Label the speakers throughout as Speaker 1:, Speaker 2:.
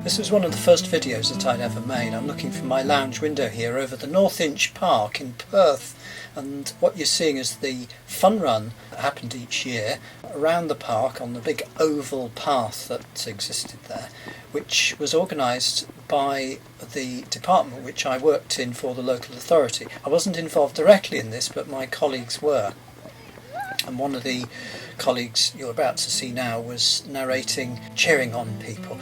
Speaker 1: This was one of the first videos that I'd ever made. I'm looking from my lounge window here over the North Inch Park in Perth, and what you're seeing is the fun run that happened each year around the park on the big oval path that existed there, which was organised by the department which I worked in for the local authority. I wasn't involved directly in this, but my colleagues were. And one of the colleagues you're about to see now was narrating, cheering on people.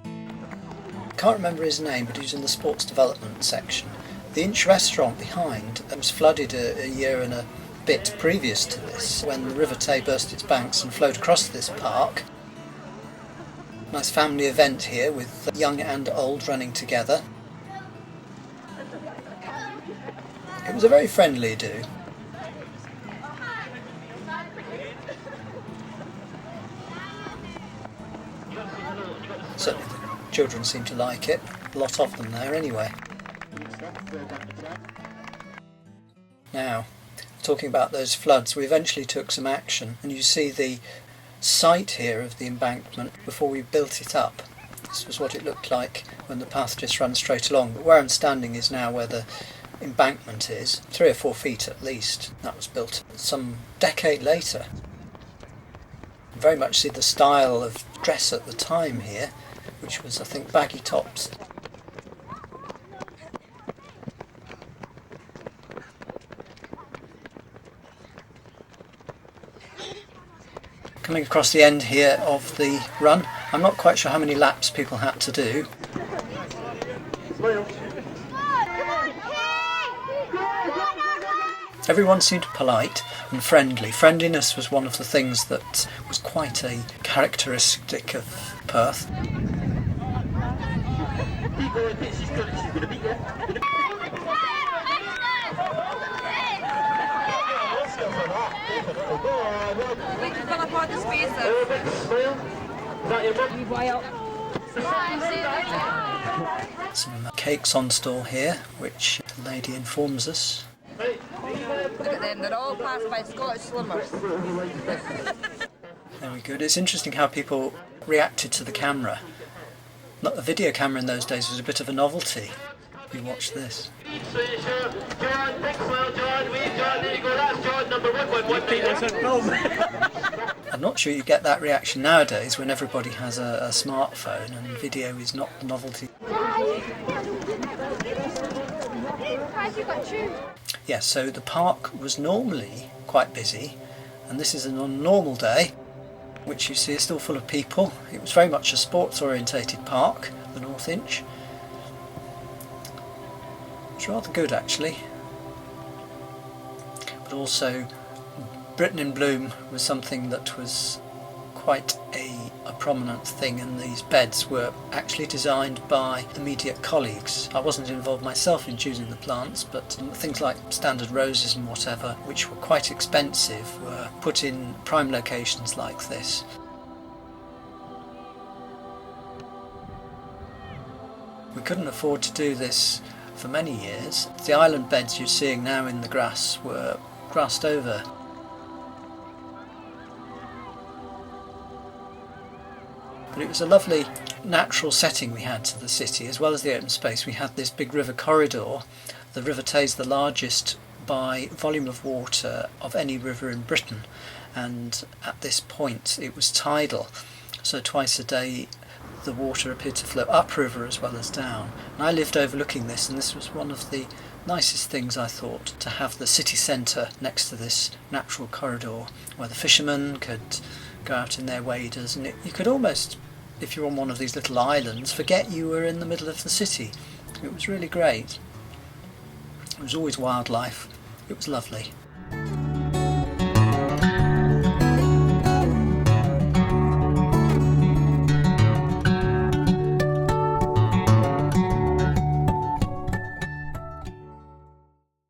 Speaker 1: I can't remember his name, but he was in the sports development section. The Inch restaurant behind was flooded a year and a bit previous to this, when the River Tay burst its banks and flowed across this park. Nice family event here with young and old running together. It was a very friendly do. Certainly the children seem to like it, a lot of them there anyway. Now, talking about those floods, we eventually took some action, and you see the site here of the embankment before we built it up. This was what it looked like when the path just ran straight along, but where I'm standing is now where the embankment is, 3 or 4 feet at least. That was built some decade later. You very much see the style of dress at the time here, which was, I think, baggy tops. Coming across the end here of the run, I'm not quite sure how many laps people had to do. Everyone seemed polite and friendly. Friendliness was one of the things that was quite a characteristic of Perth. Some cakes on store here, which the lady informs us.
Speaker 2: Look at them, they're all passed by Scottish slimmers.
Speaker 1: Very good. It's interesting how people reacted to the camera. The video camera in those days was a bit of a novelty. You watch this. I'm not sure you get that reaction nowadays when everybody has a smartphone and video is not the novelty. Yes, so the park was normally quite busy, and this is an normal day, which you see is still full of people. It was very much a sports orientated park, the North Inch. It's rather good actually, but also Britain in Bloom was something that was quite a prominent thing, and these beds were actually designed by immediate colleagues. I wasn't involved myself in choosing the plants, but things like standard roses and whatever, which were quite expensive, were put in prime locations like this. We couldn't afford to do this for many years. The island beds you're seeing now in the grass were grassed over. But it was a lovely natural setting we had to the city, as well as the open space. We had this big river corridor. The River Tay is the largest by volume of water of any river in Britain, and at this point it was tidal, so twice a day the water appeared to flow upriver as well as down. And I lived overlooking this, and this was one of the nicest things, I thought, to have the city centre next to this natural corridor where the fishermen could go out in their waders, and you could almost, if you're on one of these little islands, forget you were in the middle of the city. It was really great. There was always wildlife. It was lovely.